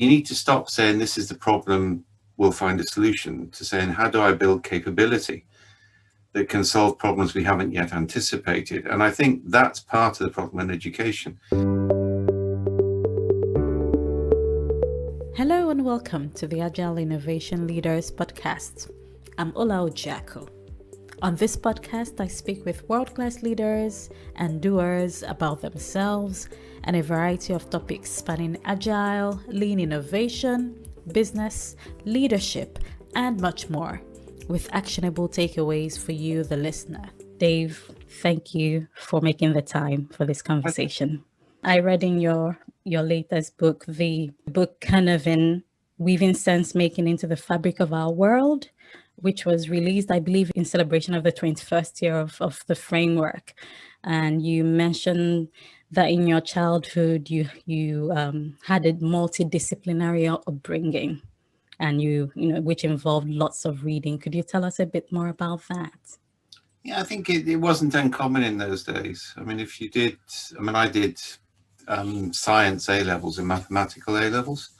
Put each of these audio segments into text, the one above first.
You need to stop saying this is the problem, we'll find a solution, to saying how do I build capability that can solve problems we haven't yet anticipated. And I think that's part of the problem in education. Hello and welcome to the Agile Innovation Leaders podcast. I'm Ola Ojako. On this podcast, I speak with world-class leaders and doers about themselves and a variety of topics spanning agile, lean innovation, business, leadership, and much more, with actionable takeaways for you, the listener. Dave, thank you for making the time for this conversation. I read in your latest book, the book Cynefin, Weaving Sense Making into the Fabric of Our World, which was released, I believe, in celebration of the 21st year of the framework. And you mentioned that in your childhood, you had a multidisciplinary upbringing, and which involved lots of reading. Could you tell us a bit more about that? Yeah, I think it wasn't uncommon in those days. I mean, I did science A-levels and mathematical A-levels.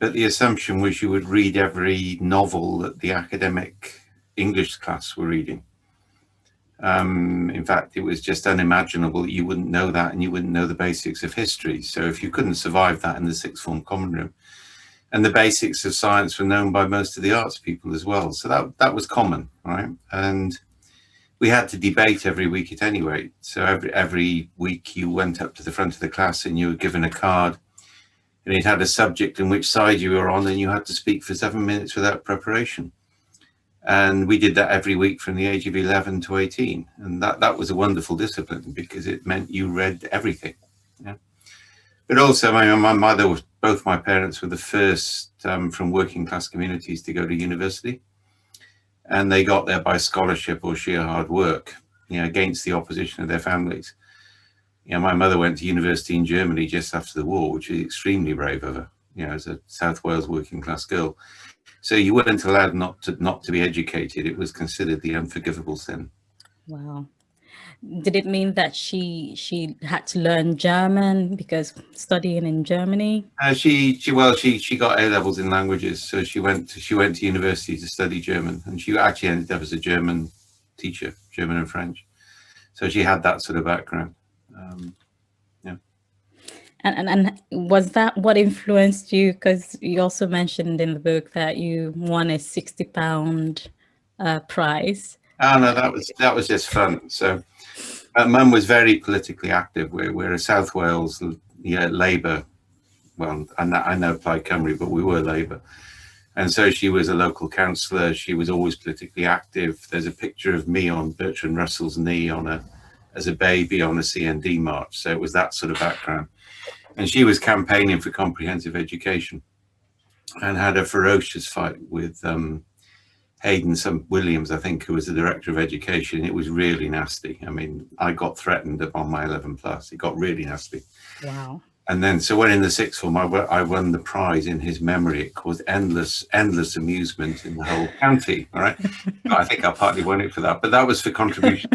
But the assumption was you would read every novel that the academic English class were reading. In fact, it was just unimaginable that you wouldn't know that and you wouldn't know the basics of history. So if you couldn't survive that in the sixth form common room, and the basics of science were known by most of the arts people as well. So that was common, right? And we had to debate every week at any rate. So every week you went up to the front of the class and you were given a card. And it had a subject in which side you were on, and you had to speak for 7 minutes without preparation. And we did that every week from the age of 11 to 18. And that was a wonderful discipline because it meant you read everything. Yeah. But also my mother both my parents were the first from working class communities to go to university. And they got there by scholarship or sheer hard work, against the opposition of their families. My mother went to university in Germany just after the war, which is extremely brave of her, as a South Wales working class girl. So you weren't allowed not to be educated. It was considered the unforgivable sin. Wow. Did it mean that she had to learn German because studying in Germany? She got A-levels in languages, so she went to university to study German, and she actually ended up as a German teacher, German and French. So she had that sort of background. And was that what influenced you? Because you also mentioned in the book that you won a £60 prize. Oh no, that was just fun. So Mum was very politically active. We're a South Wales Labour. Well, I know Plaid Cymru, but we were Labour. And so she was a local councillor. She was always politically active. There's a picture of me on Bertrand Russell's knee as a baby on a CND march. So it was that sort of background. And she was campaigning for comprehensive education and had a ferocious fight with Hayden Williams, I think, who was the director of education. It was really nasty. I mean, I got threatened upon my 11 plus. It got really nasty. Wow. And then, so when in the sixth form, I won the prize in his memory. It caused endless amusement in the whole county. All right. I think I partly won it for that, but that was for contribution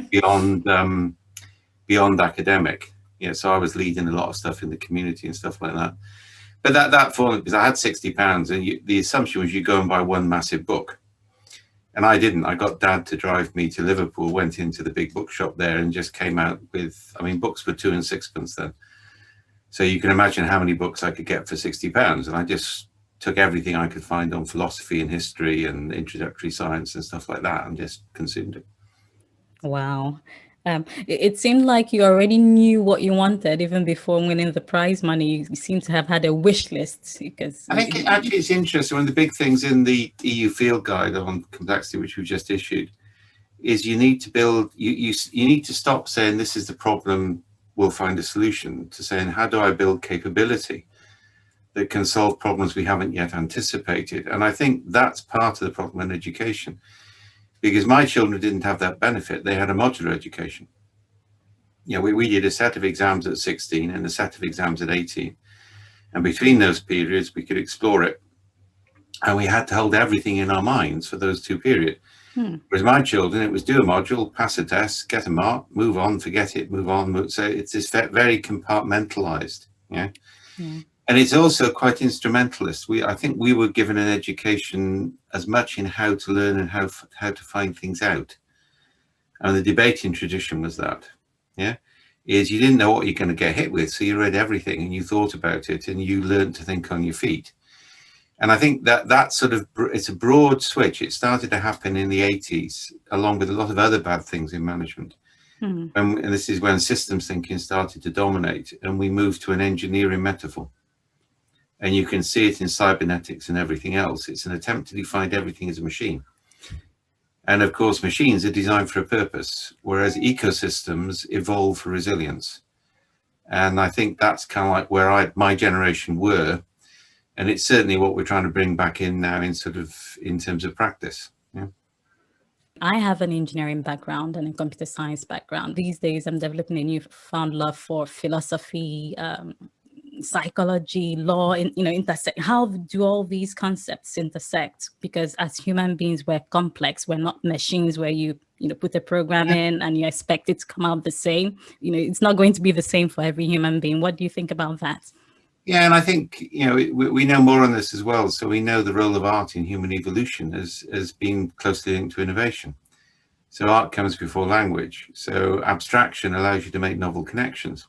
beyond academic. So I was leading a lot of stuff in the community and stuff like that. But that form, because I had £60, and the assumption was you go and buy one massive book. And I didn't. I got Dad to drive me to Liverpool, went into the big bookshop there and just came out with, books were 2 and 6pence then. So you can imagine how many books I could get for £60. And I just took everything I could find on philosophy and history and introductory science and stuff like that and just consumed it. Wow. It seemed like you already knew what you wanted even before winning the prize money. You seem to have had a wish list. Because I think it's interesting. One of the big things in the EU Field Guide on Complexity, which we just issued, is you need to build. You need to stop saying this is the problem, we'll find a solution, to saying how do I build capability that can solve problems we haven't yet anticipated. And I think that's part of the problem in education. Because my children didn't have that benefit. They had a modular education. We did a set of exams at 16 and a set of exams at 18. And between those periods, we could explore it. And we had to hold everything in our minds for those 2 periods. Whereas my children, it was do a module, pass a test, get a mark, move on, forget it, move on. So it's this very compartmentalized. And it's also quite instrumentalist. I think we were given an education as much in how to learn and how to find things out. And the debating tradition was that, yeah, is you didn't know what you're going to get hit with, so you read everything and you thought about it and you learned to think on your feet. And I think that sort of, it's a broad switch. It started to happen in the 80s, along with a lot of other bad things in management. And this is when systems thinking started to dominate, and we moved to an engineering metaphor. And you can see it in cybernetics and everything else. It's an attempt to define everything as a machine. And of course, machines are designed for a purpose, whereas ecosystems evolve for resilience. And I think that's kind of like where my generation were. And it's certainly what we're trying to bring back in now in terms of practice. Yeah. I have an engineering background and a computer science background. These days, I'm developing a newfound love for philosophy, psychology, law, intersect. How do all these concepts intersect? Because as human beings, we're complex. We're not machines where you put a program in and you expect it to come out the same. It's not going to be the same for every human being. What do you think about that? Yeah, and I think, we know more on this as well. So we know the role of art in human evolution as being closely linked to innovation. So art comes before language. So abstraction allows you to make novel connections.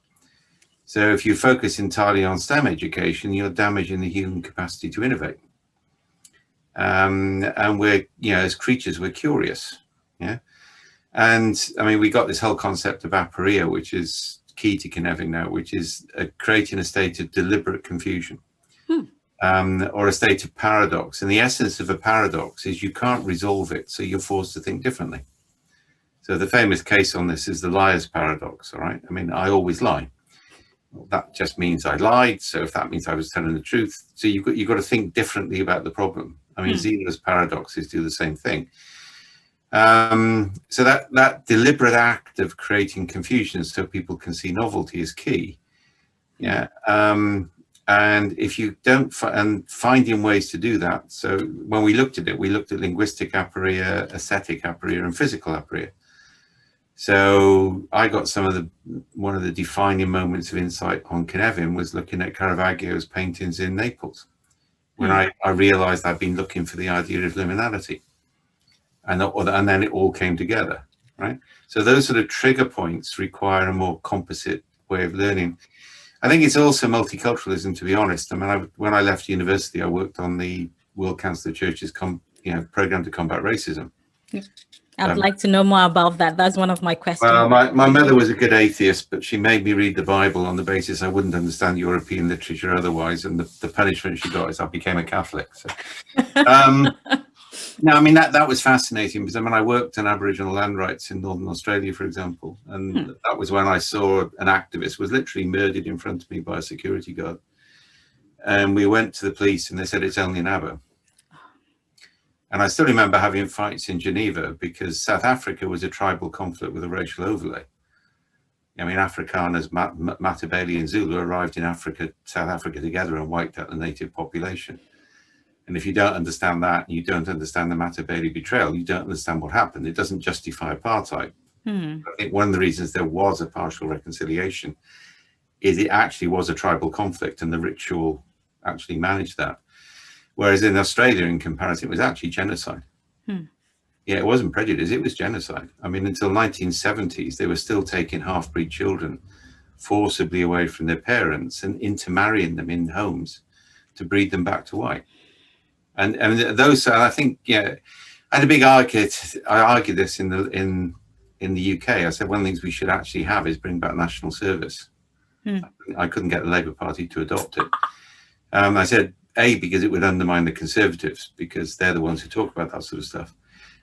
So if you focus entirely on STEM education, you're damaging the human capacity to innovate. And we're, as creatures, we're curious. Yeah. And I mean, we got this whole concept of aporia, which is key to Cynefin now, which is creating a state of deliberate confusion, or a state of paradox. And the essence of a paradox is you can't resolve it, so you're forced to think differently. So the famous case on this is the liar's paradox. All right. I mean, I always lie. Well, that just means I lied. So if that means I was telling the truth, so you've got to think differently about the problem. I mean, Zeno's paradoxes do the same thing. So that deliberate act of creating confusion so people can see novelty is key. Yeah. And if you don't, and finding ways to do that. So when we looked at it, we looked at linguistic aporia, aesthetic aporia, and physical aporia. So I got one of the defining moments of insight on Cynefin was looking at Caravaggio's paintings in Naples, when I realized I'd been looking for the idea of liminality. And then it all came together, right? So those sort of trigger points require a more composite way of learning. I think it's also multiculturalism, to be honest. I mean, when I left university, I worked on the World Council of Churches program to combat racism. I'd like to know more about that. That's one of my questions. Well, my mother was a good atheist, but she made me read the Bible on the basis I wouldn't understand European literature otherwise. And the punishment she got is I became a Catholic. So. No, I mean, that was fascinating because I mean, I worked on Aboriginal land rights in Northern Australia, for example, and that was when I saw an activist was literally murdered in front of me by a security guard. And we went to the police and they said, it's only an Abo. And I still remember having fights in Geneva because South Africa was a tribal conflict with a racial overlay. I mean, Afrikaners, Matabele and Zulu arrived in South Africa together and wiped out the native population. And if you don't understand that, you don't understand the Matabele betrayal, you don't understand what happened. It doesn't justify apartheid. I think one of the reasons there was a partial reconciliation is it actually was a tribal conflict and the ritual actually managed that. Whereas in Australia, in comparison, it was actually genocide. Yeah, it wasn't prejudice, it was genocide. I mean, until 1970s, they were still taking half-breed children forcibly away from their parents and intermarrying them in homes to breed them back to white. And I think, I had a big argument. I argued this in the UK. I said one of the things we should actually have is bring back national service. I couldn't get the Labour Party to adopt it. I said, because it would undermine the Conservatives because they're the ones who talk about that sort of stuff.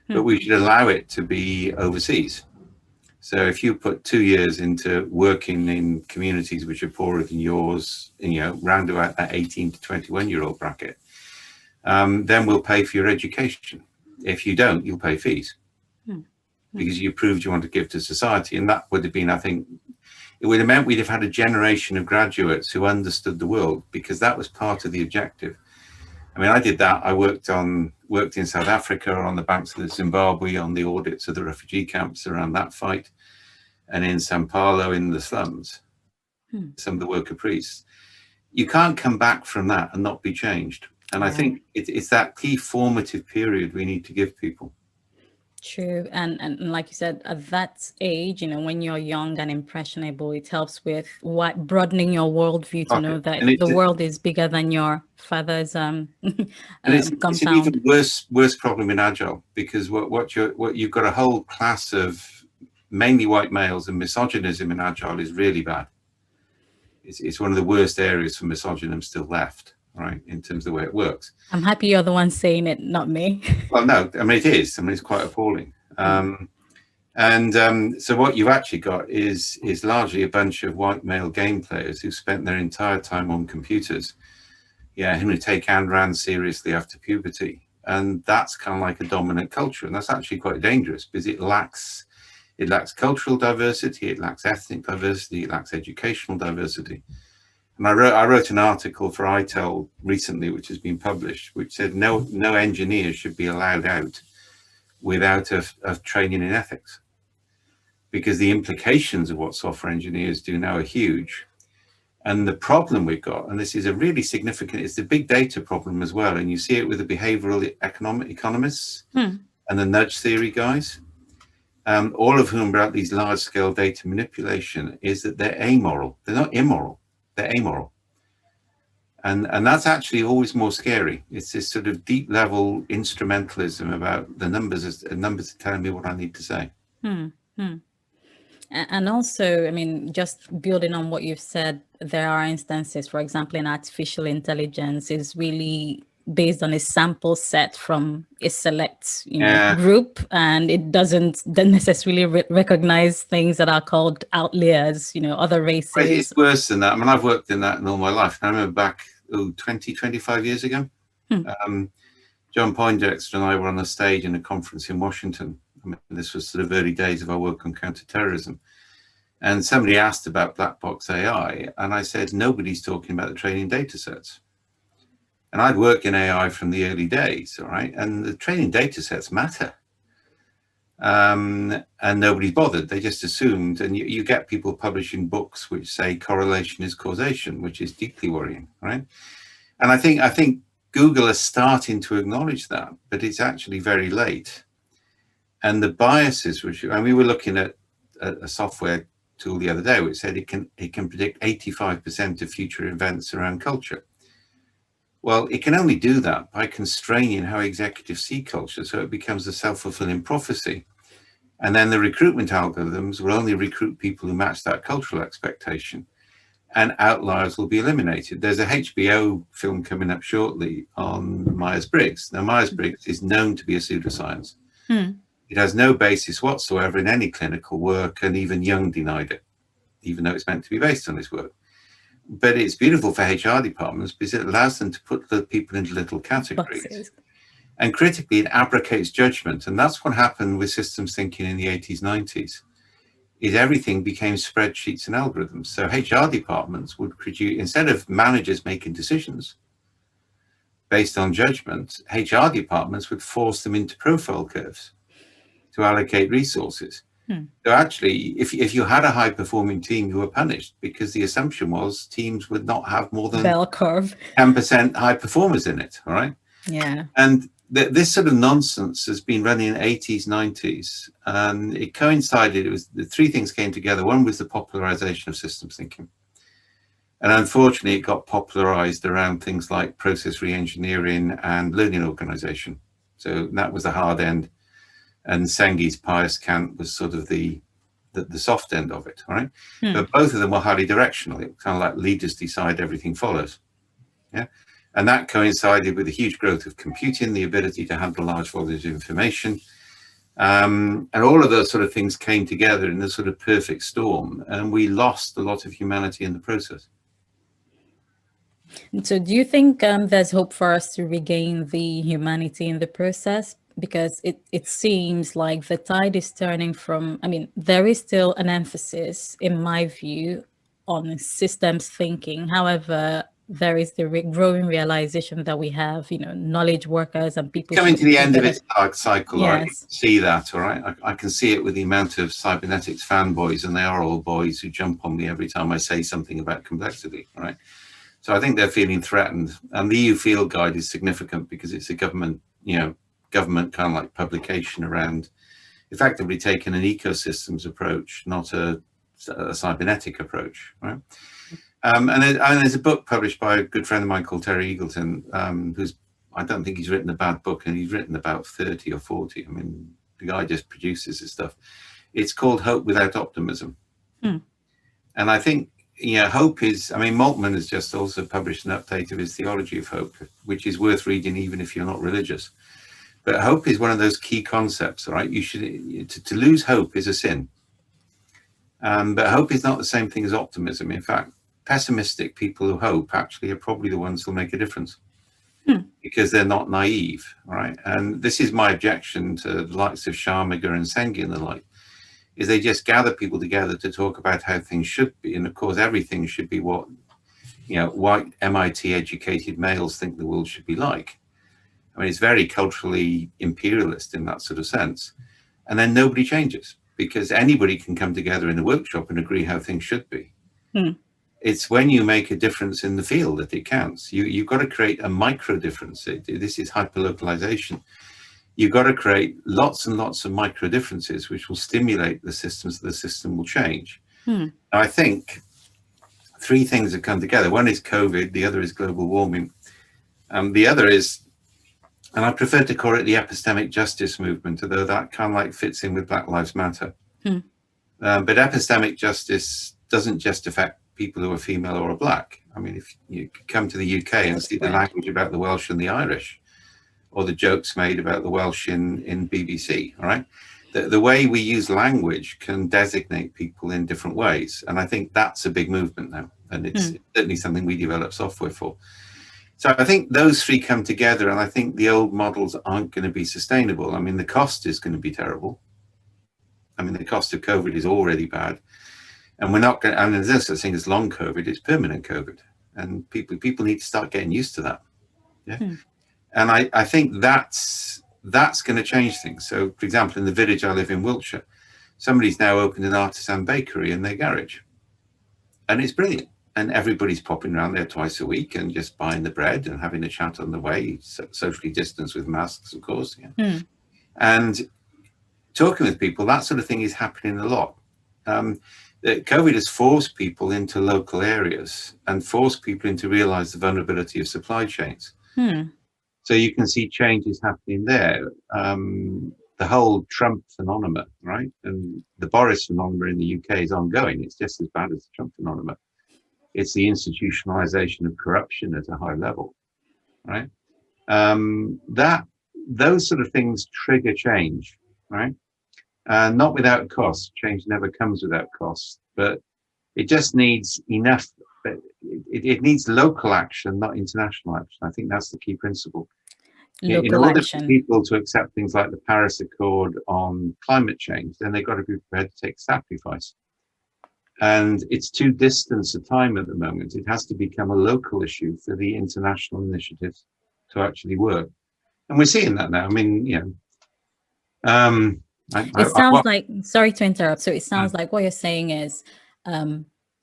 But we should allow it to be overseas. So if you put 2 years into working in communities which are poorer than yours, round about that 18 to 21-year-old bracket, then we'll pay for your education. If you don't, you'll pay fees because you proved you want to give to society. And that would have been, I think, it would have meant we'd have had a generation of graduates who understood the world because that was part of the objective. I mean, I did that. I worked in South Africa on the banks of the Zimbabwe on the audits of the refugee camps around that fight, and in Sao Paulo in the slums, some of the worker priests. you can't come back from that and not be changed. And I think it's that key formative period we need to give people. True. And like you said, at that age, when you're young and impressionable, it helps with broadening your worldview to know that the world is bigger than your father's it's compound. an even worse problem in Agile, because what you've got a whole class of mainly white males, and misogynism in Agile is really bad. It's one of the worst areas for misogynism still left, right, in terms of the way it works. I'm happy you're the one saying it, not me. Well, no, I mean, it is. I mean, it's quite appalling. So what you've actually got is largely a bunch of white male game players who spent their entire time on computers, who take Ayn Rand seriously after puberty. And that's kind of like a dominant culture. And that's actually quite dangerous, because it lacks cultural diversity, it lacks ethnic diversity, it lacks educational diversity. And I wrote an article for ITEL recently, which has been published, which said no engineer should be allowed out without a training in ethics, because the implications of what software engineers do now are huge. And the problem we've got, and this is a really significant, it's the big data problem as well. And you see it with the behavioral economists and the nudge theory guys, all of whom are at these large scale data manipulation, is that they're amoral. They're not immoral, they're amoral. And that's actually always more scary. It's this sort of deep level instrumentalism about the numbers are telling me what I need to say. And also, I mean, just building on what you've said, there are instances, for example, in artificial intelligence is really based on a sample set from a select group, and it doesn't necessarily recognize things that are called outliers, other races. It's worse than that. I mean, I've worked in that in all my life. I remember back 25 years ago, John Poindexter and I were on a stage in a conference in Washington. I mean, this was sort of early days of our work on counterterrorism. And somebody asked about black box AI, and I said, nobody's talking about the training data sets. And I'd worked in AI from the early days, all right? And the training data sets matter. And nobody's bothered. They just assumed, and you get people publishing books which say correlation is causation, which is deeply worrying, right? And I think Google is starting to acknowledge that, but it's actually very late. And the biases, and we were looking at a software tool the other day which said it can predict 85% of future events around culture. Well, it can only do that by constraining how executives see culture, so it becomes a self-fulfilling prophecy. And then the recruitment algorithms will only recruit people who match that cultural expectation, and outliers will be eliminated. There's a HBO film coming up shortly on Myers-Briggs. Now, Myers-Briggs is known to be a pseudoscience. It has no basis whatsoever in any clinical work, and even Jung denied it, even though it's meant to be based on his work. But it's beautiful for HR departments because it allows them to put the people into little categories. Boxes. And critically, it abrogates judgment. And that's what happened with systems thinking in the 80s, 90s, is everything became spreadsheets and algorithms. So HR departments would produce, instead of managers making decisions based on judgment, HR departments would force them into profile curves to allocate resources. So actually, if you had a high-performing team, you were punished, because the assumption was teams would not have more than bell curve 10% high performers in it, all right? Yeah. And this sort of nonsense has been running in the 80s, 90s, and it coincided, the three things came together. One was the popularization of systems thinking. And unfortunately, it got popularized around things like process re-engineering and learning organization. So that was the hard end. And Sengi's pious cant was sort of the soft end of it, all right? But both of them were highly directional. It was kind of like leaders decide, everything follows, yeah? And that coincided with the huge growth of computing, the ability to handle large volumes of information. And all of those sort of things came together in this sort of perfect storm, and we lost a lot of humanity in the process. So do you think there's hope for us to regain the humanity in the process? Because it seems like the tide is turning from, I mean, there is still an emphasis, in my view, on systems thinking. However, there is the growing realization that we have, knowledge workers and people coming to the end of its dark cycle. Yes. Right? See that, all right? I can see it with the amount of cybernetics fanboys, and they are all boys who jump on me every time I say something about complexity, all right? So I think they're feeling threatened. And the EU Field Guide is significant because it's a government kind of like publication around effectively taking an ecosystems approach, not a cybernetic approach, right? And there's a book published by a good friend of mine called Terry Eagleton, who's, I don't think he's written a bad book, and he's written about 30 or 40. I mean, the guy just produces his stuff. It's called Hope Without Optimism. And I think, hope is, I mean, Maltman has just also published an update of his theology of hope, which is worth reading even if you're not religious. But hope is one of those key concepts, right? You should, to lose hope is a sin. But hope is not the same thing as optimism. In fact, pessimistic people who hope actually are probably the ones who'll make a difference because they're not naive, right? And this is my objection to the likes of Sharmaga and Sengi and the like, is they just gather people together to talk about how things should be. And of course, everything should be what, white MIT educated males think the world should be like. I mean, it's very culturally imperialist in that sort of sense. And then nobody changes because anybody can come together in a workshop and agree how things should be. It's when you make a difference in the field that it counts. You've got to create a micro difference. This is hyperlocalization. You've got to create lots and lots of micro differences, which will stimulate the systems. The system will change. I think three things have come together. One is COVID. The other is global warming. The other is, and I prefer to call it the epistemic justice movement, although that kind of like fits in with Black Lives Matter. But epistemic justice doesn't just affect people who are female or are black. I mean, if you come to the UK and see the language about the Welsh and the Irish, or the jokes made about the Welsh in BBC, all right? The way we use language can designate people in different ways. And I think that's a big movement now. And it's certainly something we develop software for. So I think those three come together, and I think the old models aren't going to be sustainable. I mean, the cost is going to be terrible. I mean, the cost of COVID is already bad. And we're not going to, I mean, there's no such thing as long COVID, it's permanent COVID. And people need to start getting used to that. Yeah. And I think that's going to change things. So, for example, in the village I live in, Wiltshire, somebody's now opened an artisan bakery in their garage. And it's brilliant. And everybody's popping around there twice a week and just buying the bread and having a chat on the way, socially distanced with masks, of course. Yeah. And talking with people, that sort of thing is happening a lot. COVID has forced people into local areas and forced people into realize the vulnerability of supply chains. So you can see changes happening there. The whole Trump phenomenon, right? And the Boris phenomenon in the UK is ongoing. It's just as bad as the Trump phenomenon. It's the institutionalization of corruption at a high level, right? Those sort of things trigger change, right? Not without cost. Change never comes without cost, but it just needs enough. It needs local action, not international action. I think that's the key principle. In order for people to accept things like the Paris Accord on climate change, then they've got to be prepared to take sacrifice. And it's too distant a time at the moment. It has to become a local issue for the international initiatives to actually work. And we're seeing that now. I mean, it sounds like, sorry to interrupt. So it sounds like what you're saying is,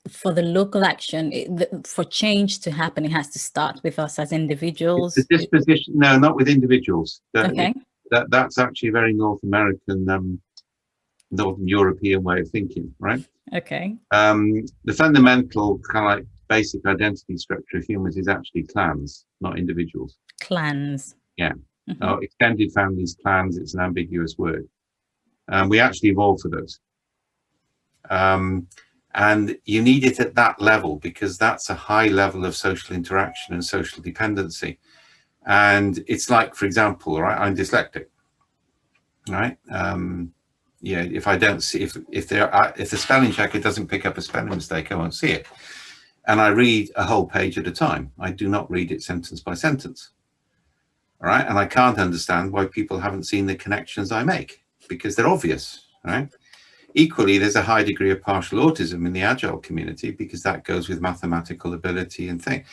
for the local action, for change to happen, it has to start with us as individuals. The disposition, no, not with individuals. Okay. That's actually a very North American, Northern European way of thinking, right? Okay. The fundamental kind of like basic identity structure of humans is actually clans, not individuals. Clans. Yeah. Extended families, clans, it's an ambiguous word. We actually evolved for those. And you need it at that level because that's a high level of social interaction and social dependency. And it's like, for example, right, I'm dyslexic, right? If I don't see, if the spelling checker doesn't pick up a spelling mistake, I won't see it. And I read a whole page at a time. I do not read it sentence by sentence. All right. And I can't understand why people haven't seen the connections I make because they're obvious, right? Equally, there's a high degree of partial autism in the Agile community because that goes with mathematical ability and thing.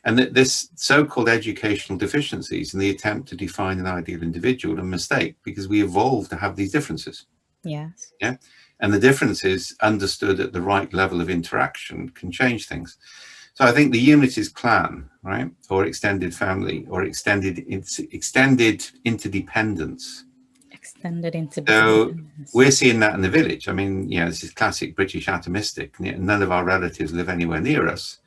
And this so-called educational deficiencies in the attempt to define an ideal individual a mistake because we evolved to have these differences. Yes. Yeah. And the differences understood at the right level of interaction can change things. So I think the unit is clan, right? Or extended family, or extended interdependence. Extended into So independence. we're seeing that in the village. I mean, this is classic British atomistic. None of our relatives live anywhere near us.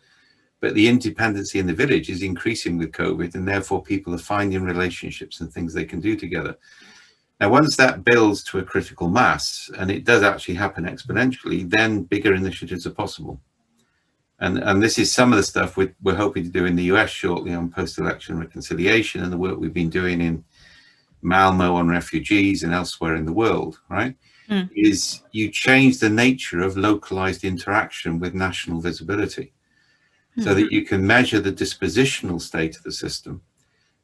But the interdependency in the village is increasing with COVID, and therefore people are finding relationships and things they can do together. Now, once that builds to a critical mass, and it does actually happen exponentially, then bigger initiatives are possible. And this is some of the stuff we're hoping to do in the US shortly on post-election reconciliation, and the work we've been doing in Malmo on refugees and elsewhere in the world, right? Is you change the nature of localized interaction with national visibility. So that you can measure the dispositional state of the system,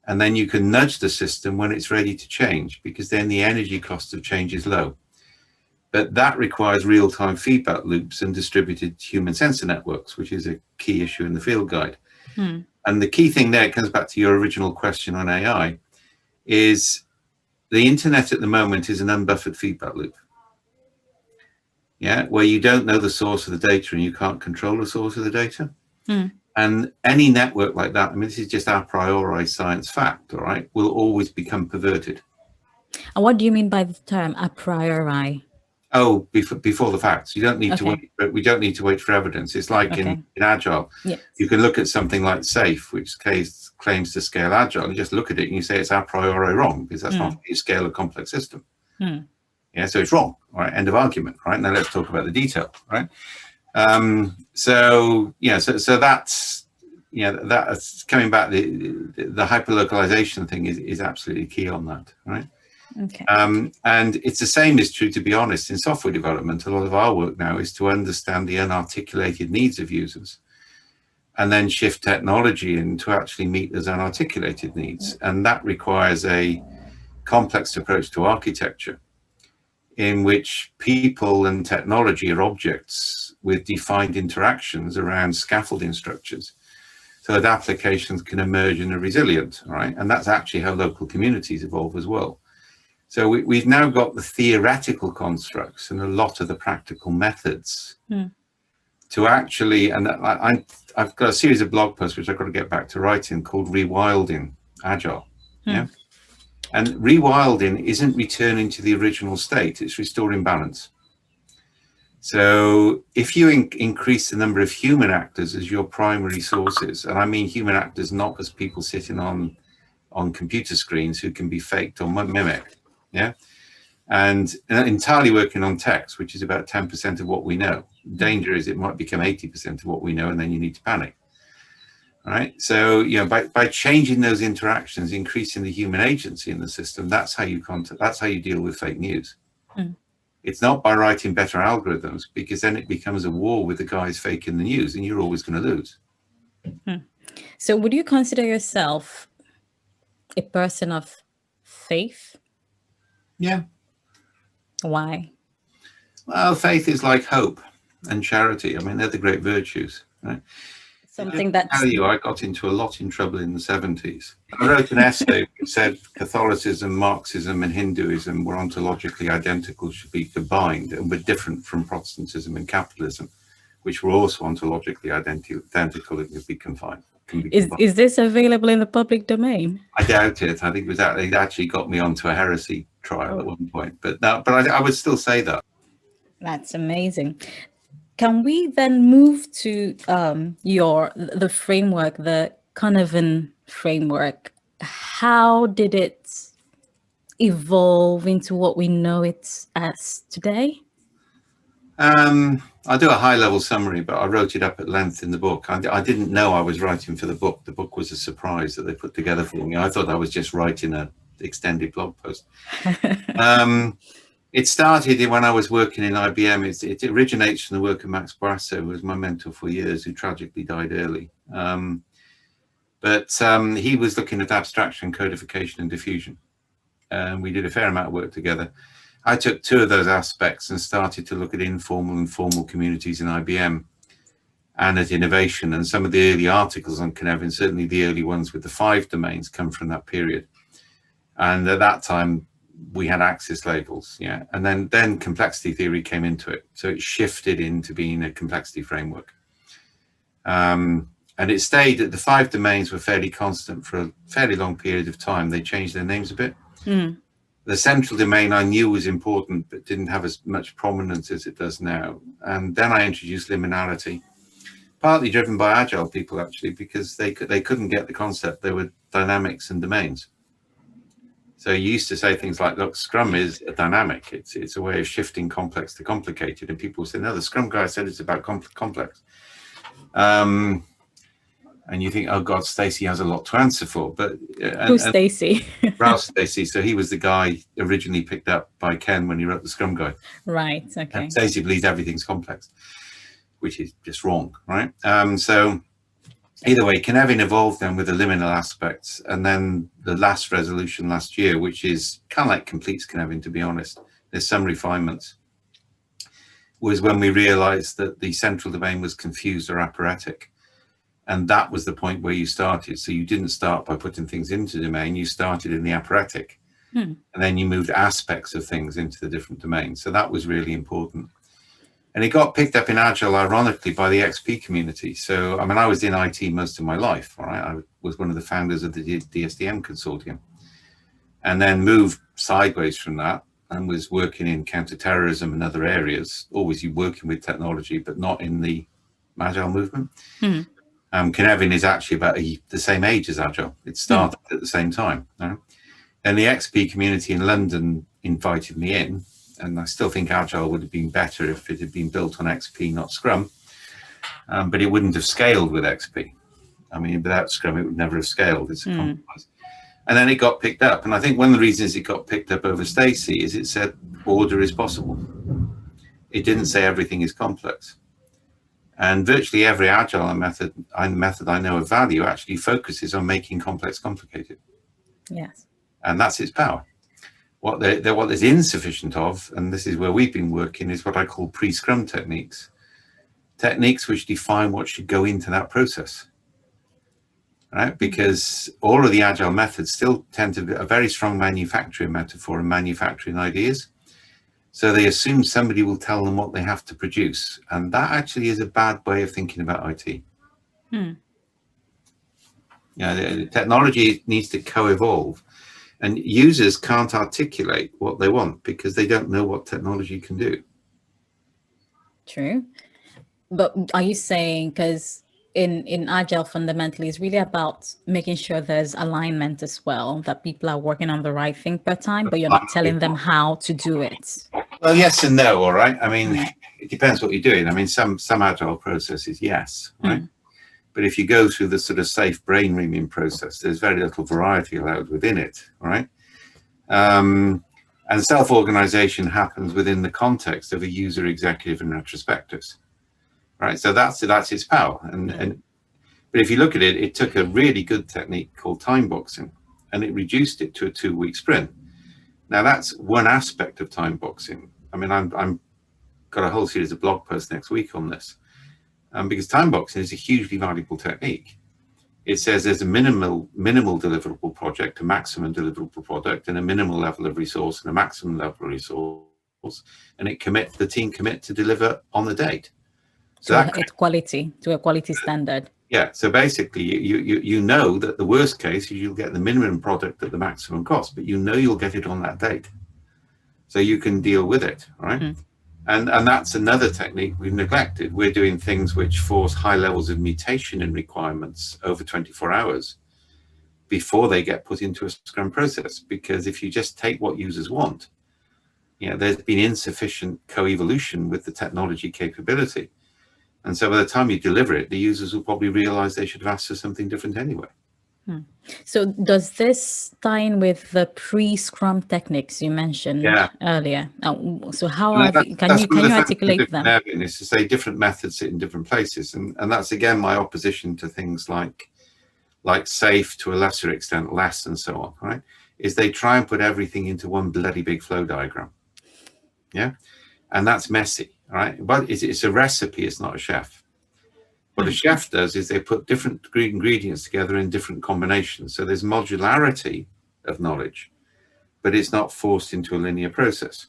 and then you can nudge the system when it's ready to change, because then the energy cost of change is low. But that requires real-time feedback loops and distributed human sensor networks, which is a key issue in the field guide. And the key thing there, it comes back to your original question on AI, is the internet at the moment is an unbuffered feedback loop. Where you don't know the source of the data and you can't control the source of the data. And any network like that, I mean, this is just a priori science fact, all right, will always become perverted. And what do you mean by the term a priori? Oh, before the facts. You don't need to wait, but we don't need to wait for evidence. It's like in Agile. You can look at something like SAFE, which claims to scale Agile, and just look at it and you say it's a priori wrong, because that's not how you scale a complex system. So it's wrong, all right, end of argument, right? Now let's talk about the detail, right? So that's that's coming back. The hyperlocalization thing is absolutely key on that, right? And it's the same is true, to be honest, in software development. A lot of our work now is to understand the unarticulated needs of users, and then shift technology in to actually meet those unarticulated needs, and that requires a complex approach to architecture, in which people and technology are objects with defined interactions around scaffolding structures, so that applications can emerge and are resilient, right? And that's actually how local communities evolve as well. So we've now got the theoretical constructs and a lot of the practical methods to actually, and I've got a series of blog posts which I've got to get back to writing called Rewilding Agile. And rewilding isn't returning to the original state, it's restoring balance. So if you increase the number of human actors as your primary sources, and I mean human actors not as people sitting on computer screens who can be faked or mimicked, and entirely working on text, which is about 10% of what we know. Danger is it might become 80% of what we know, and then you need to panic. Right. So, by changing those interactions, increasing the human agency in the system, that's how you deal with fake news. It's not by writing better algorithms, because then it becomes a war with the guys faking the news, and you're always going to lose. So would you consider yourself a person of faith? Yeah. Why? Well, faith is like hope and charity. I mean, they're the great virtues, right? Something that I got into a lot in trouble in the 70s. I wrote an essay which said Catholicism, Marxism, and Hinduism were ontologically identical, should be combined, and were different from Protestantism and capitalism, which were also ontologically identical and could be combined. Is this available in the public domain? I doubt it. I think it actually got me onto a heresy trial at one point, but I would still say that. That's amazing. Can we then move to the framework, the Cynefin framework? How did it evolve into what we know it as today? I'll do a high-level summary, but I wrote it up at length in the book. I didn't know I was writing for the book. The book was a surprise that they put together for me. I thought I was just writing an extended blog post. It started when I was working in IBM. It originates from the work of Max Brasso, who was my mentor for years, who tragically died early. But he was looking at abstraction, codification, and diffusion. We did a fair amount of work together. I took two of those aspects and started to look at informal and formal communities in IBM and at innovation. And some of the early articles on Cynefin, certainly the early ones with the 5 domains, come from that period. And at that time, we had axis labels, and then complexity theory came into it, so it shifted into being a complexity framework. And it stayed that the 5 domains were fairly constant for a fairly long period of time. They changed their names a bit. The central domain I knew was important, but didn't have as much prominence as it does now. And then I introduced liminality, partly driven by Agile people, actually, because they couldn't get the concept. There were dynamics and domains. So you used to say things like, look, Scrum is a dynamic. It's a way of shifting complex to complicated. And people say, no, the Scrum guy said it's about complex. And you think, oh God, Stacey has a lot to answer for. But who's Stacey? Ralph Stacey. So he was the guy originally picked up by Ken when he wrote the Scrum Guide. Right. Okay. And Stacey believes everything's complex, which is just wrong, right? So either way, Cynefin evolved then with the liminal aspects, and then the last resolution last year, which is kind of like completes Cynefin, to be honest. There's some refinements. Was when we realized that the central domain was confused or apparatic. And that was the point where you started. So you didn't start by putting things into domain, you started in the apparatic. And then you moved aspects of things into the different domains. So that was really important. And it got picked up in Agile, ironically, by the XP community. So, I mean, I was in IT most of my life, all right? I was one of the founders of the DSDM consortium, and then moved sideways from that and was working in counterterrorism and other areas, always you working with technology, but not in the Agile movement. Cynefin is actually about the same age as Agile. It started at the same time. And the XP community in London invited me in, and I still think Agile would have been better if it had been built on XP, not Scrum. But it wouldn't have scaled with XP. I mean, without Scrum, it would never have scaled. It's a compromise. And then it got picked up. And I think one of the reasons it got picked up over Stacey is it said order is possible. It didn't say everything is complex. And virtually every Agile method I know of value actually focuses on making complex complicated. Yes. And that's its power. What there's insufficient of, and this is where we've been working, is what I call pre-Scrum techniques. Techniques which define what should go into that process. Right? Because all of the Agile methods still tend to be a very strong manufacturing metaphor and manufacturing ideas. So they assume somebody will tell them what they have to produce. And that actually is a bad way of thinking about IT. The technology needs to co-evolve. And users can't articulate what they want because they don't know what technology can do. True. But are you saying, because in Agile fundamentally it's really about making sure there's alignment as well, that people are working on the right thing per time, but you're not telling them how to do it? Well, yes and no, all right. I mean, it depends what you're doing. I mean, some Agile processes, yes, right? But if you go through the sort of safe brain reaming process, there's very little variety allowed within it, all right? And self-organization happens within the context of a user, executive, and retrospectives, right? So that's its power. But if you look at it, it took a really good technique called time boxing, and it reduced it to a 2-week sprint. Now that's one aspect of time boxing. I mean, I'm got a whole series of blog posts next week on this, because time boxing is a hugely valuable technique. It says there's a minimal deliverable project, a maximum deliverable product, and a minimal level of resource and a maximum level of resource, and the team commit to deliver on the date. So to a quality standard. Yeah. So basically, you know that the worst case is you'll get the minimum product at the maximum cost, but you know you'll get it on that date, so you can deal with it, right? And that's another technique we've neglected. We're doing things which force high levels of mutation in requirements over 24 hours before they get put into a Scrum process. Because if you just take what users want, there's been insufficient co-evolution with the technology capability. And so by the time you deliver it, the users will probably realize they should have asked for something different anyway. So does this tie in with the pre-Scrum techniques you mentioned earlier? So how can you articulate them? Is to say different methods sit in different places. And that's, again, my opposition to things like SAFe, to a lesser extent, less, and so on, right? Is they try and put everything into one bloody big flow diagram. Yeah. And that's messy, right? But it's a recipe, it's not a chef. What a chef does is they put different ingredients together in different combinations. So there's modularity of knowledge, but it's not forced into a linear process.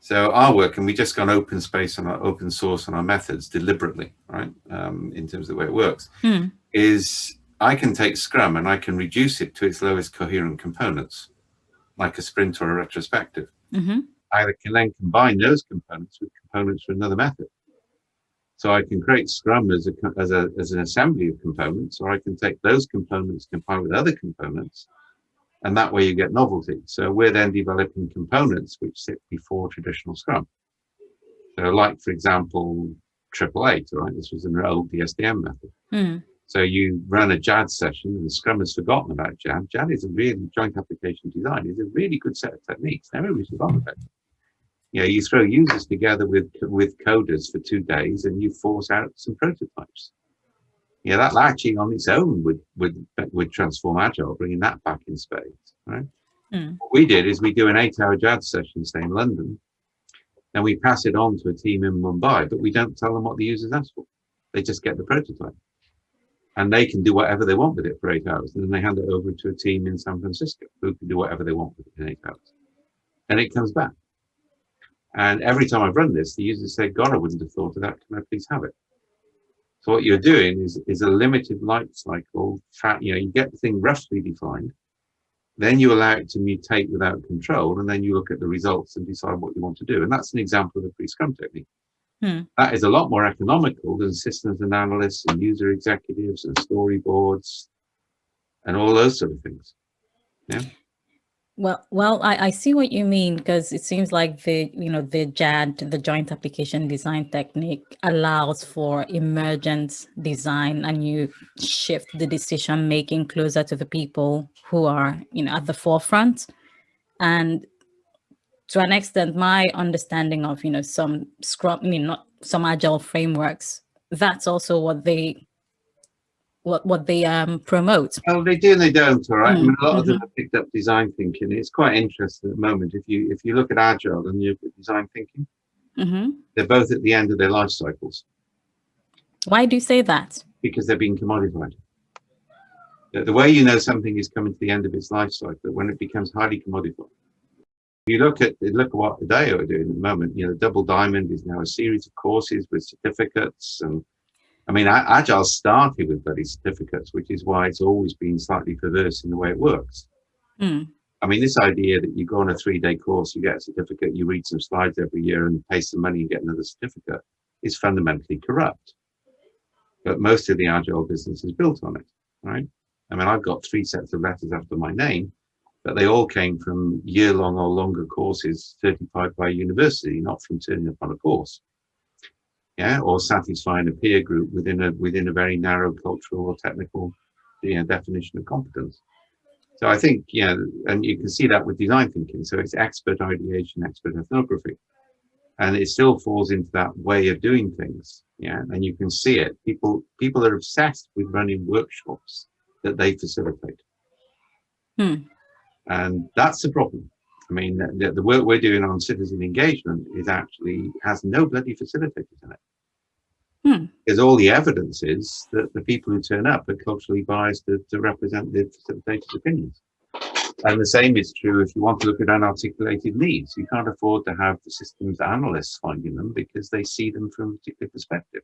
So our work, and we just gone open space on our open source on our methods deliberately, right? In terms of the way it works, is I can take Scrum and I can reduce it to its lowest coherent components, like a sprint or a retrospective. I can then combine those components with components for another method. So I can create Scrum as an assembly of components, or I can take those components, combine with other components, and that way you get novelty. So we're then developing components which sit before traditional Scrum. So like, for example, 888, right? This was an old DSDM method. So you run a JAD session and Scrum has forgotten about JAD. JAD is a really joint application design. It's a really good set of techniques. Everybody's forgotten about it. Yeah, you throw users together with coders for 2 days and you force out some prototypes. Yeah, that actually on its own would transform Agile, bringing that back in spades, right? What we did is we do an 8-hour JAD session, say in London, and we pass it on to a team in Mumbai, but we don't tell them what the users asked for. They just get the prototype. And they can do whatever they want with it for 8 hours. And then they hand it over to a team in San Francisco who can do whatever they want with it in 8 hours. And it comes back. And every time I've run this, the users say, God, I wouldn't have thought of that. Can I please have it? So what you're doing is a limited life cycle. You get the thing roughly defined. Then you allow it to mutate without control. And then you look at the results and decide what you want to do. And that's an example of a pre-Scrum technique. That is a lot more economical than systems and analysts and user executives and storyboards and all those sort of things. Yeah. Well, I see what you mean, because it seems like the JAD, the joint application design technique, allows for emergent design, and you shift the decision making closer to the people who are at the forefront. And to an extent, my understanding of some Scrum, not some Agile frameworks, that's also what they promote. Oh, they do and they don't, all right. I mean, a lot of them have picked up design thinking. It's quite interesting at the moment. If you look at Agile and you look at design thinking, they're both at the end of their life cycles. Why do you say that? Because they're being commodified. The way you know something is coming to the end of its life cycle, when it becomes highly commodified. You look at what Adeo are doing at the moment. Double Diamond is now a series of courses with certificates, and I mean, Agile started with bloody certificates, which is why it's always been slightly perverse in the way it works. I mean, this idea that you go on a 3-day course, you get a certificate, you read some slides every year and pay some money and get another certificate is fundamentally corrupt. But most of the Agile business is built on it, right? I mean, I've got 3 sets of letters after my name, but they all came from year-long or longer courses certified by a university, not from turning up on a course. Yeah, or satisfying a peer group within a very narrow cultural or technical definition of competence. So I think, and you can see that with design thinking. So it's expert ideation, expert ethnography, and it still falls into that way of doing things. Yeah, and you can see it. People are obsessed with running workshops that they facilitate, and that's the problem. I mean, the work we're doing on citizen engagement has no bloody facilitators in it. Because all the evidence is that the people who turn up are culturally biased to represent the facilitators' opinions. And the same is true if you want to look at unarticulated needs. You can't afford to have the systems analysts finding them because they see them from a particular perspective.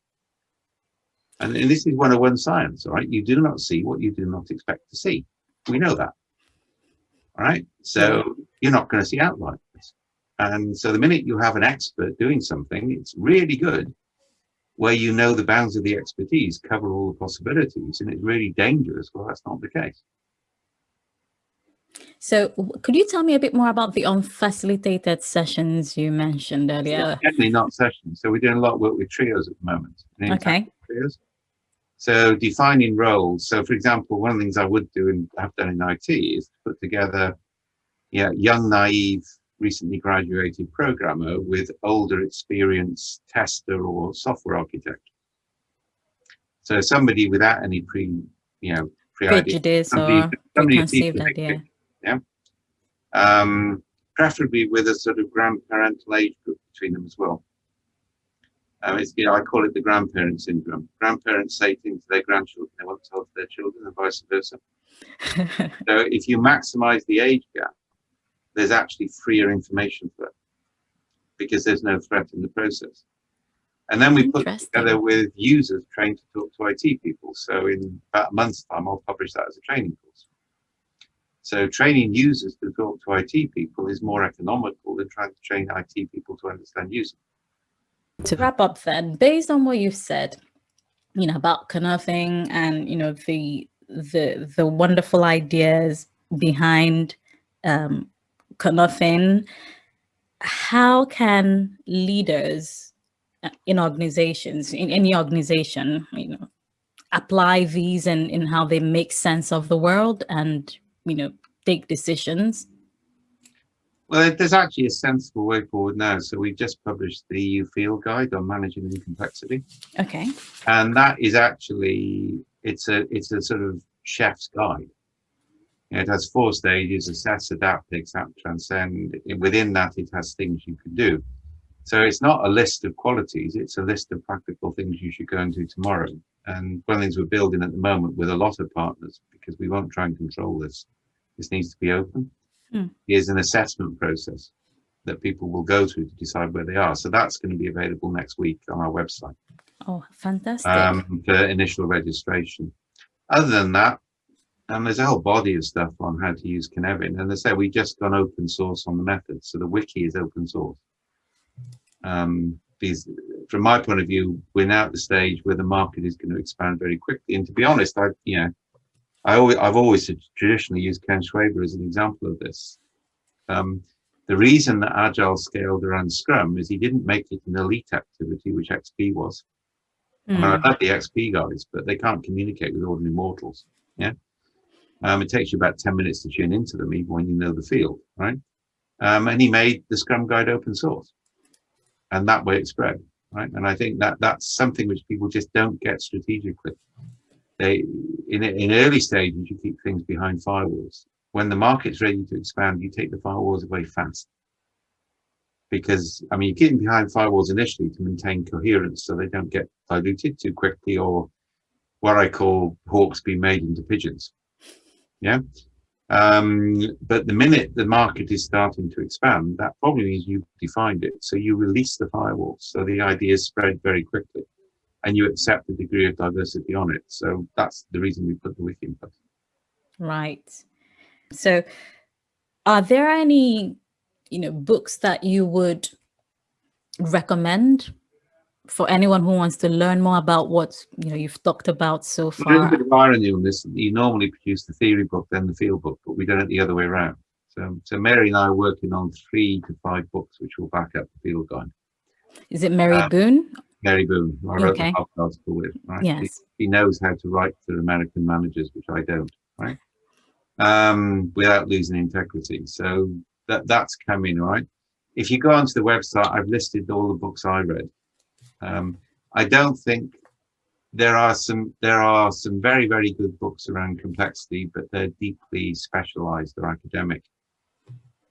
And this is 101 science, all right? You do not see what you do not expect to see. We know that, all right? So you're not going to see outliers. And so the minute you have an expert doing something, it's really good, where the bounds of the expertise cover all the possibilities, and it's really dangerous. Well, that's not the case. So could you tell me a bit more about the unfacilitated sessions you mentioned earlier? Definitely not sessions. So we're doing a lot of work with trios at the moment. Okay. Trios. So defining roles. So for example, one of the things I would do and have done in IT is to put together young, naive, recently graduated programmer with older experienced tester or software architect. So somebody without any prejudice or preconceived idea. Yeah. Preferably with a sort of grandparental age group between them as well. I call it the grandparent syndrome. Grandparents say things to their grandchildren they won't tell to their children, and vice versa. So if you maximize the age gap, there's actually freer information for it. because there's no threat in the process. And then we put together with users trained to talk to IT people. So in about a month's time, I'll publish that as a training course. So training users to talk to IT people is more economical than trying to train IT people to understand users. To wrap up then, based on what you've said, about Cynefin and, the wonderful ideas behind Cynefin, how can leaders in organizations, in any organization, apply these in how they make sense of the world and, take decisions? Well, there's actually a sensible way forward now. So we've just published the EU Field Guide on managing the complexity. Okay. And that is actually, it's a sort of chef's guide. It has 4 stages: assess, adapt, accept, transcend. Within that, it has things you can do. So it's not a list of qualities, it's a list of practical things you should go and do tomorrow. And one of the things we're building at the moment with a lot of partners, because we won't try and control this needs to be open, is an assessment process that people will go through to decide where they are. So that's going to be available next week on our website. Oh, fantastic. For initial registration. Other than that, there's a whole body of stuff on how to use Cynefin. And as I say, we've just gone open source on the method. So the wiki is open source. Because from my point of view, we're now at the stage where the market is going to expand very quickly. And to be honest, I've always traditionally used Ken Schwaber as an example of this. The reason that Agile scaled around Scrum is he didn't make it an elite activity, which XP was. I mean, I love the XP guys, but they can't communicate with ordinary mortals. Yeah. It takes you about 10 minutes to tune into them, even when you know the field, right? And he made the Scrum Guide open source. And that way it spread, right? And I think that that's something which people just don't get strategically. In early stages, you keep things behind firewalls. When the market's ready to expand, you take the firewalls away fast. Because, I mean, you keep them behind firewalls initially to maintain coherence so they don't get diluted too quickly, or what I call hawks being made into pigeons. Yeah. But the minute the market is starting to expand, that probably means you've defined it. So you release the firewalls. So the ideas spread very quickly and you accept the degree of diversity on it. So that's the reason we put the wiki in place. Right. So are there any, books that you would recommend for anyone who wants to learn more about what you've talked about so far? There's a bit of irony on this. You normally produce the theory book, then the field book, but we done it the other way around. So Mary and I are working on 3 to 5 books which will back up the field guide. Is it Mary Boone? Mary Boone, I wrote the article with. Right? Yes. She knows how to write for American managers, which I don't, right? Without losing integrity. So that's coming, right? If you go onto the website, I've listed all the books I read. I don't think there are some very, very good books around complexity, but they're deeply specialized or academic.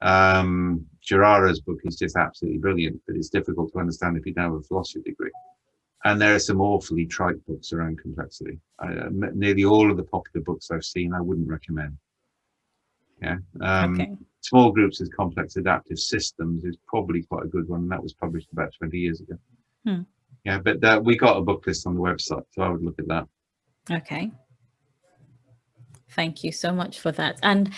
Gerara's book is just absolutely brilliant, but it's difficult to understand if you don't have a philosophy degree. And there are some awfully trite books around complexity. Nearly all of the popular books I've seen, I wouldn't recommend. Yeah. Small Groups as Complex Adaptive Systems is probably quite a good one. And that was published about 20 years ago. Yeah, but we got a book list on the website, so I would look at that. Okay. Thank you so much for that. And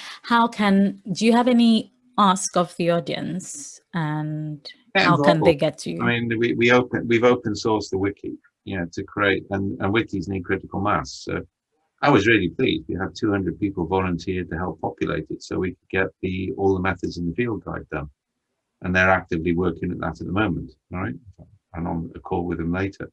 do you have any ask of the audience, and how can they get to you? I mean, we've open sourced the wiki, to create, and wikis need critical mass. So I was really pleased. We had 200 people volunteered to help populate it, so we could get all the methods in the field guide done. And they're actively working at that at the moment. All right. And on a call with them later.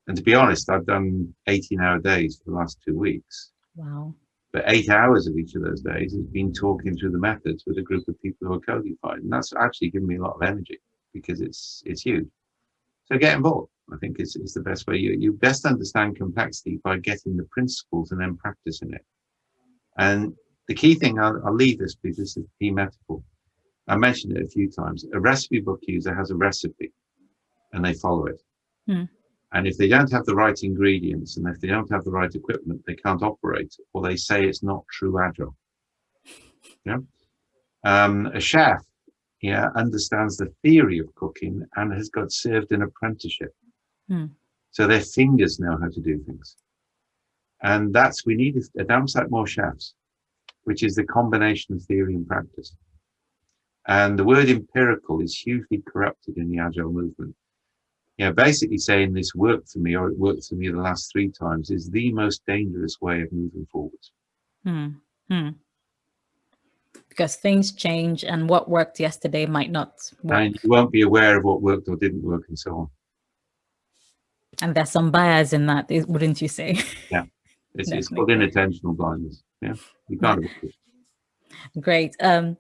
And to be honest, I've done 18-hour days for the last 2 weeks. Wow. But 8 hours of each of those days has been talking through the methods with a group of people who are codified. And that's actually given me a lot of energy because it's huge. So get involved. I think it's the best way. You best understand complexity by getting the principles and then practicing it. And the key thing, I'll leave this because this is the key metaphor. I mentioned it a few times. A recipe book user has a recipe and they follow it. And if they don't have the right ingredients and if they don't have the right equipment, they can't operate, or they say it's not true Agile. Yeah. A chef understands the theory of cooking and has got served an apprenticeship. So their fingers know how to do things. And we need a damn sight more chefs, which is the combination of theory and practice. And the word empirical is hugely corrupted in the Agile movement. Basically saying this worked for me, or it worked for me the last 3 times, is the most dangerous way of moving forward. Because things change, and what worked yesterday might not work. And you won't be aware of what worked or didn't work and so on. And there's some bias in that, wouldn't you say? Yeah. It's called inattentional blindness. Yeah. You can't avoid it. Great. And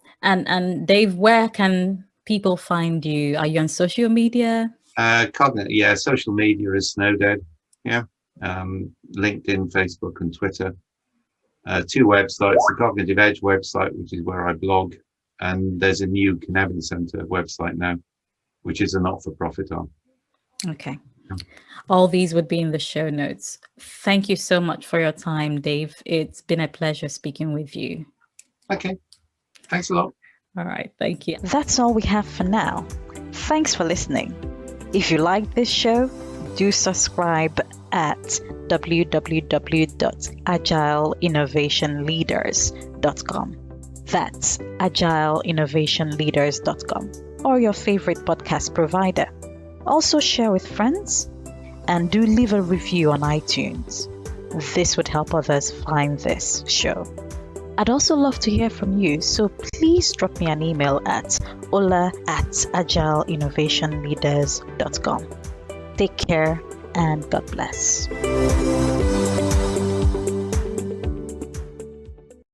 Dave, where can people find you? Are you on social media? Social media is Snowden. LinkedIn, Facebook, and Twitter. 2 websites: the Cognitive Edge website, which is where I blog, and there's a new Cynefin Centre website now, which is a not-for-profit arm. Okay. All these would be in the show notes. Thank you so much for your time, Dave. It's been a pleasure speaking with you. Okay. Thanks a lot. All right. Thank you. That's all we have for now. Thanks for listening. If you like this show, do subscribe at www.agileinnovationleaders.com. That's agileinnovationleaders.com, or your favorite podcast provider. Also share with friends, and do leave a review on iTunes. This would help others find this show. I'd also love to hear from you, so please drop me an email at ola@agileinnovationleaders.com. Take care and God bless.